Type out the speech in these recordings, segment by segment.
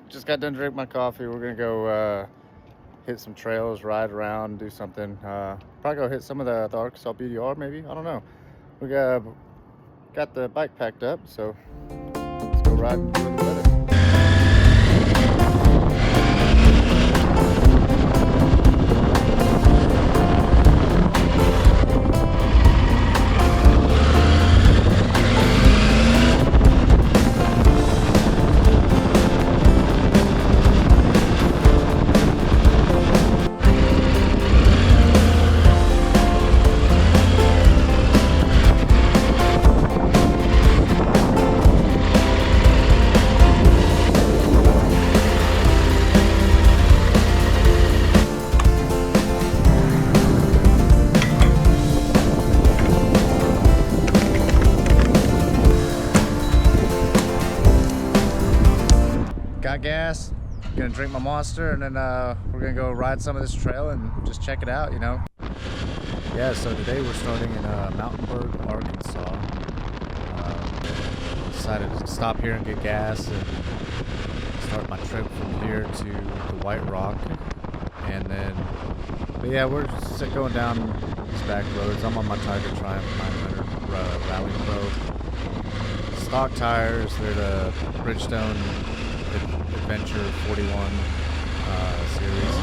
just got done drinking my coffee. We're gonna go hit some trails, ride around, do something. Probably go hit some of the Arkansas BDR, maybe. I don't know. We got the bike packed up, so let's go ride and enjoy the weather. Got gas, gonna drink my Monster, and then we're gonna go ride some of this trail and just check it out, you know. Yeah, so today we're starting in Mountainburg, Arkansas. Decided to stop here and get gas and start my trip from here to the White Rock. And then, but yeah, we're just going down these back roads. I'm on my Tiger Triumph 900 Rally Pro. Stock tires, they're the Bridgestone Adventure 41 series,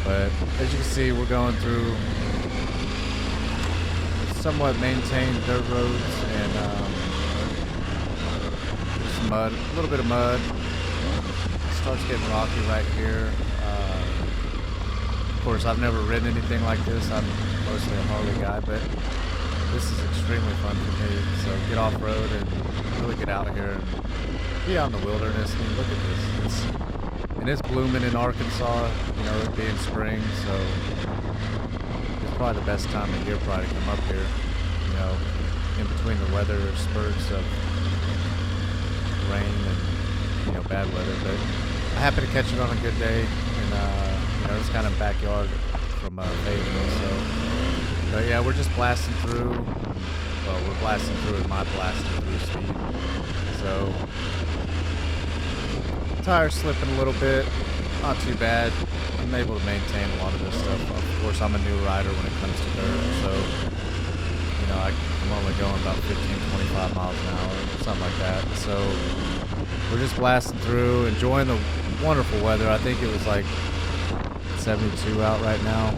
but as you can see, we're going through somewhat maintained dirt roads and some mud, a little bit of mud. It starts getting rocky right here. Of course, I've never ridden anything like this. I'm mostly a Harley guy, but this is extremely fun for me. So get off road and really get out here and be out in the wilderness. I mean, look at this. It's blooming in Arkansas, you know, it being spring, so it's probably the best time of year probably to come up here, you know, in between the weather spurts of rain and, you know, bad weather. But I happen to catch it on a good day, and, you know, it's kind of backyard from Fayetteville, so, but yeah, we're just blasting through. Well, we're blasting through at my blasting through speed, so tires slipping a little bit, not too bad. I'm able to maintain a lot of this stuff. Of course, I'm a new rider when it comes to dirt, so, you know, I'm only going about 15, 25 miles an hour, something like that. So we're just blasting through, enjoying the wonderful weather. I think it was like 72 out right now.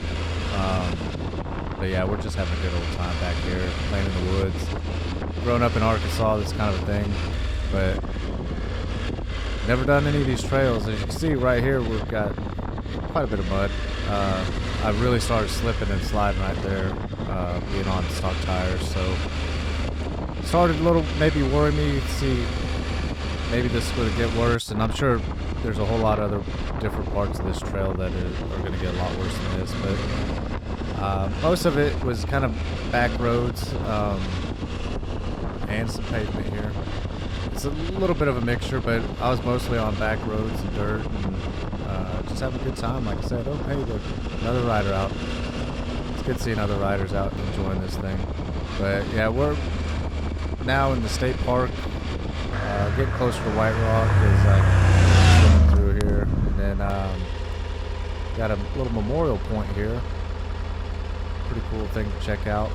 But yeah, we're just having a good old time back here, playing in the woods. Growing up in Arkansas, this kind of a thing, but never done any of these trails. As you can see right here, we've got quite a bit of mud. I really started slipping and sliding right there, being on stock tires. So started a little, maybe worry me to see maybe this would get worse. And I'm sure there's a whole lot of other different parts of this trail that are going to get a lot worse than this. But most of it was kind of back roads and some pavement here. It's a little bit of a mixture, but I was mostly on back roads and dirt and just having a good time. Like I said, oh hey, look, another rider out. It's good seeing other riders out enjoying this thing. But yeah, we're now in the state park, getting closer to White Rock as I'm swimming through here. And then got a little memorial point here. Pretty cool thing to check out.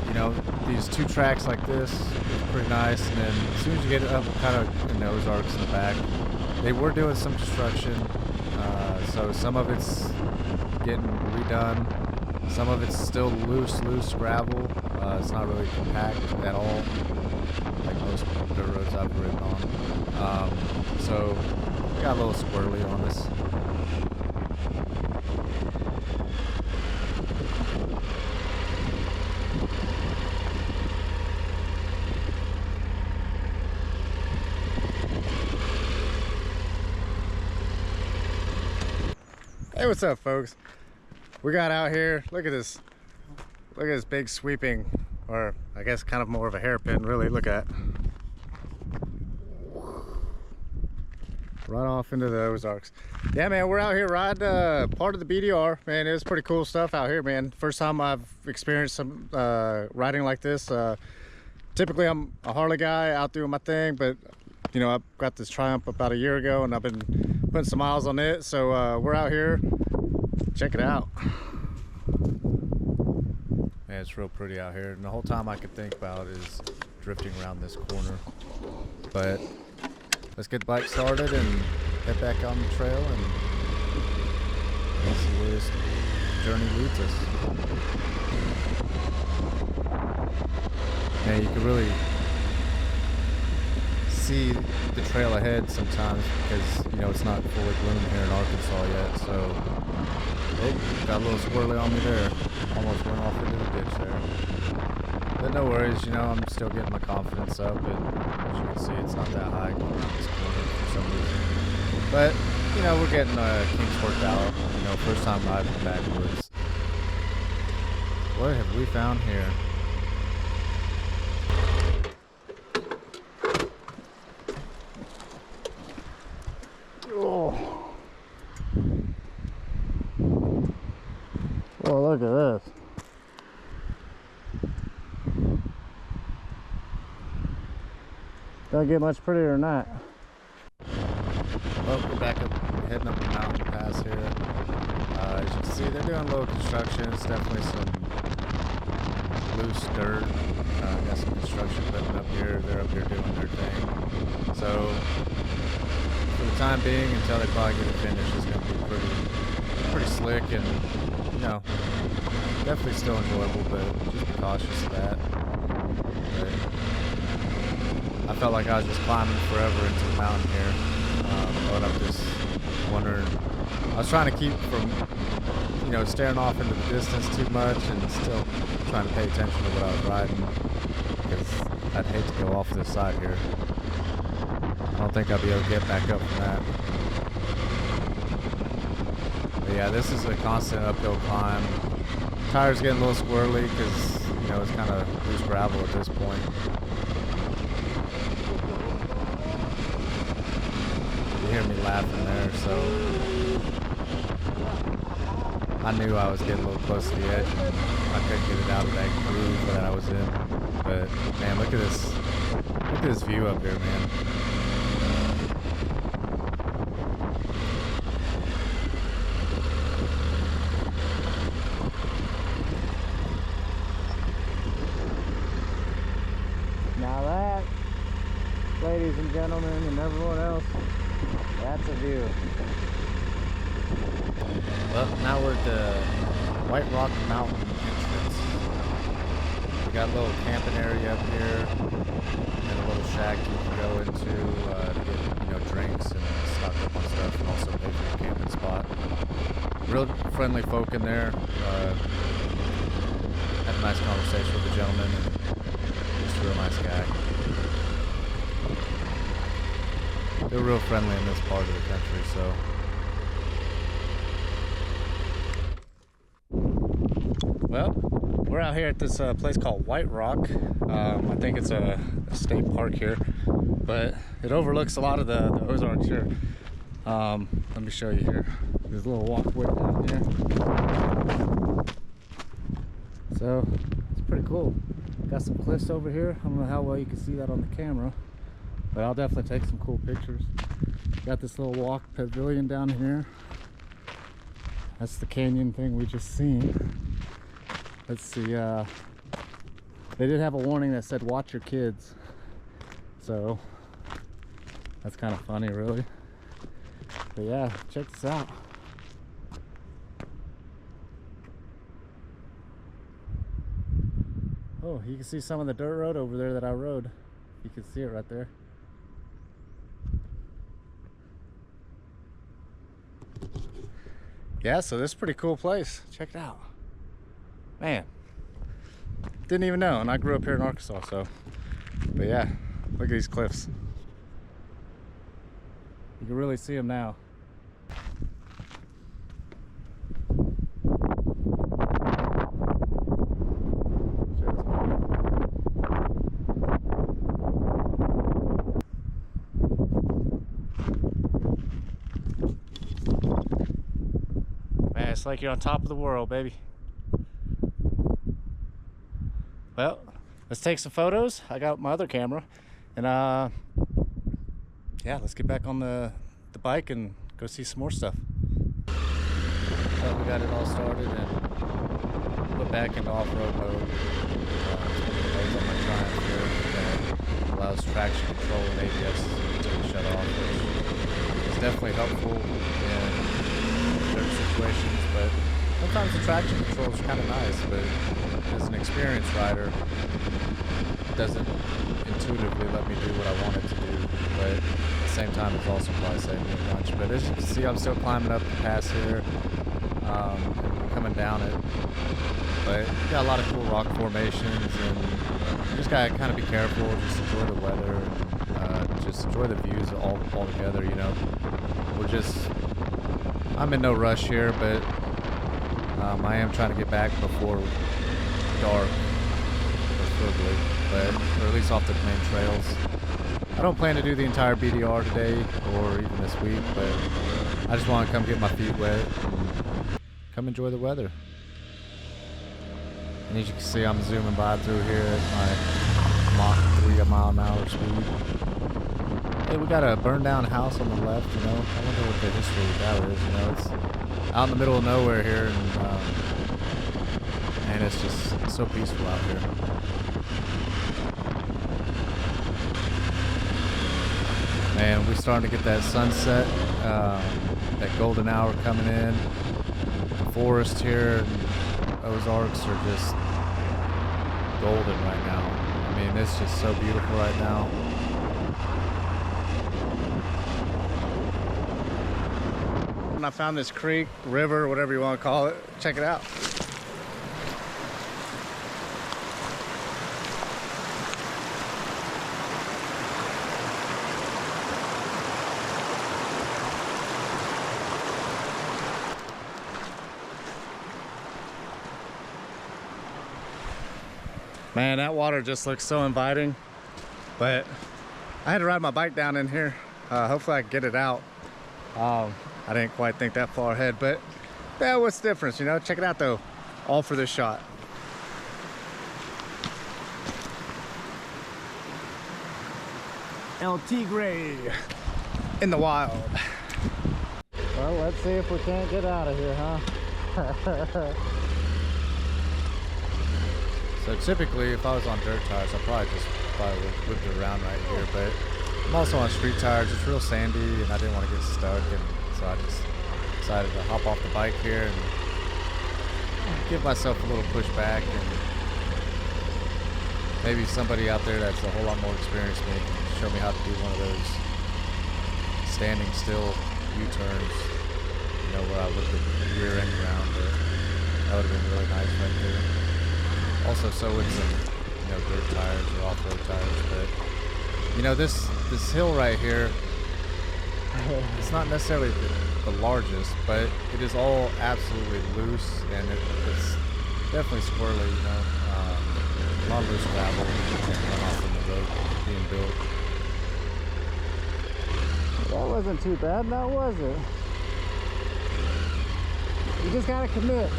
You know, these two tracks like this is pretty nice, and then as soon as you get up kind of in the Ozarks in the back, they were doing some construction, so some of it's getting redone, some of it's still loose gravel. It's not really compact at all, like most dirt roads I've ridden on. So we got a little squirrely on this. Hey, what's up, folks? We got out here. Look at this. Look at this big sweeping, or I guess kind of more of a hairpin, really. Look at that. Right off into the Ozarks. Yeah, man, we're out here riding part of the BDR. Man, it was pretty cool stuff out here, man. First time I've experienced some riding like this. typically I'm a Harley guy out doing my thing, but you know, I got this Triumph about a year ago and I've been putting some miles on it. So we're out here. Check it out. Man, it's real pretty out here. And the whole time I could think about is drifting around this corner. But let's get the bike started and head back on the trail and see where this journey leads us. Yeah, you can really see the trail ahead sometimes because, you know, it's not fully bloomed here in Arkansas yet. So, oh, got a little squirrely on me there. Almost went off into the ditch there. But no worries, you know, I'm still getting my confidence up, and as you can see, it's not that high going around this corner for some reason. But, you know, we're getting kinks worked out. You know, first time riding backwoods. What have we found here? Oh. Oh, look at this. Don't get much prettier than that. Well, we're back up, heading up the mountain pass here. As you can see, they're doing a little construction. It's definitely some loose dirt. Got some construction equipment up here. They're up here doing their thing. So, for the time being, until they probably get it finished, it's going to be pretty slick and, you know, definitely still enjoyable, but just be cautious of that. But I felt like I was just climbing forever into the mountain here, but I'm just wondering, I was trying to keep from, you know, staring off into the distance too much and still trying to pay attention to what I was riding, because I'd hate to go off this side here. I don't think I'll be able to get back up from that. But yeah, this is a constant uphill climb. Tires getting a little squirrely because, you know, it's kind of loose gravel at this point. You hear me laughing there, so I knew I was getting a little close to the edge and I couldn't get it out of that groove that I was in. But man, look at this view up here, man. Now that, ladies and gentlemen, and everyone else, that's a view. Well, now we're at the White Rock Mountain entrance. We got a little camping area up here, and a little shack you can go into to get, you know, drinks and stock up on stuff, and also pay for your camping spot. Real friendly folk in there. Had a nice conversation with the gentleman, and just a real nice guy. They're real friendly in this part of the country, so. Well, we're out here at this place called White Rock. I think it's a state park here, but it overlooks a lot of the Ozarks here. Let me show you here. There's a little walkway down here. So, it's pretty cool. Got some cliffs over here. I don't know how well you can see that on the camera, but I'll definitely take some cool pictures. Got this little walk pavilion down here. That's the canyon thing we just seen. Let's see, they did have a warning that said watch your kids. So, that's kind of funny, really. But yeah, check this out. Oh, you can see some of the dirt road over there that I rode. You can see it right there. Yeah, so this is a pretty cool place. Check it out. Man, didn't even know, and I grew up here in Arkansas, so. But yeah, look at these cliffs. You can really see them now. Man, it's like you're on top of the world, baby. Well, let's take some photos. I got my other camera, and yeah, let's get back on the bike and go see some more stuff. So we got it all started and put back into off-road mode. It's on my Triumph here that allows traction control and ABS to shut off, which is definitely helpful in certain situations, but sometimes the traction control is kind of nice, but as an experienced rider, it doesn't intuitively let me do what I want it to do, but at the same time it's also probably saving me a bunch. But as you can see, I'm still climbing up the pass here, coming down it, but got a lot of cool rock formations, and you just gotta kind of be careful, just enjoy the weather, and just enjoy the views all together. You know, I'm in no rush here, but I am trying to get back before dark, preferably, or at least off the main trails. I don't plan to do the entire BDR today or even this week, but I just want to come get my feet wet and come enjoy the weather. And as you can see, I'm zooming by through here at my Mach 3 mile-an-hour speed. Hey, we got a burned down house on the left, you know. I wonder what the history of that is, you know. It's out in the middle of nowhere here, and it's just so peaceful out here. Man, we're starting to get that sunset, that golden hour coming in. The forest here and Ozarks are just golden right now. I mean, it's just so beautiful right now. I found this creek, river, whatever you want to call it. Check it out. Man, that water just looks so inviting, but I had to ride my bike down in here. Hopefully I can get it out. I didn't quite think that far ahead, but yeah, what's the difference, you know? Check it out though, all for this shot. El Tigre in the wild. Well, let's see if we can't get out of here, huh? So typically, if I was on dirt tires, I probably would whip it around right here, but I'm also on street tires. It's real sandy, and I didn't want to get stuck, and so I just decided to hop off the bike here and give myself a little push back, and maybe somebody out there that's a whole lot more experienced than me can show me how to do one of those standing still U-turns, you know, where I look at the rear end ground, but that would have been really nice right there. Also, so with some, you know, dirt tires or off-road tires, but you know, this hill right here, it's not necessarily the largest, but it is all absolutely loose, and it's definitely squirrely, you know. A lot of loose gravel run off from the road being built. That wasn't too bad, now was it? You just gotta commit.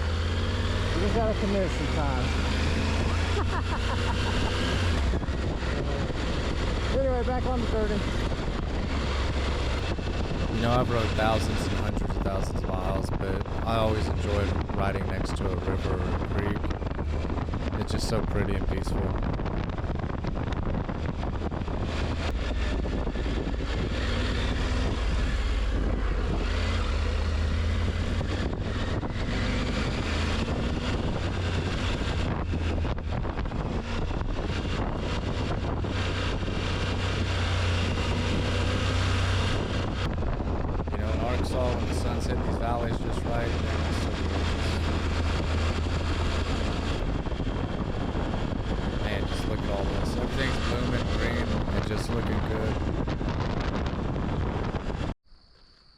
You just gotta commit sometimes. Anyway, back on the 30. You know, I've rode thousands and hundreds of thousands of miles, but I always enjoyed riding next to a river or a creek. It's just so pretty and peaceful. When the sun's hitting these valleys just right, it's so gorgeous. Man, just look at all this. Everything's blooming green and just looking good.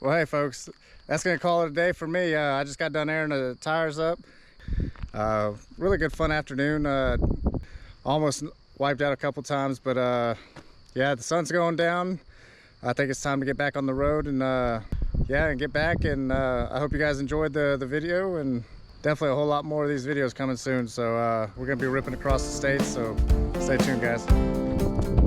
Well, hey folks, that's gonna call it a day for me. I just got done airing the tires up. Really good fun afternoon. Almost wiped out a couple times, but yeah, the sun's going down. I think it's time to get back on the road and yeah, and get back, and I hope you guys enjoyed the video, and definitely a whole lot more of these videos coming soon. So we're gonna be ripping across the states, so Stay tuned, guys.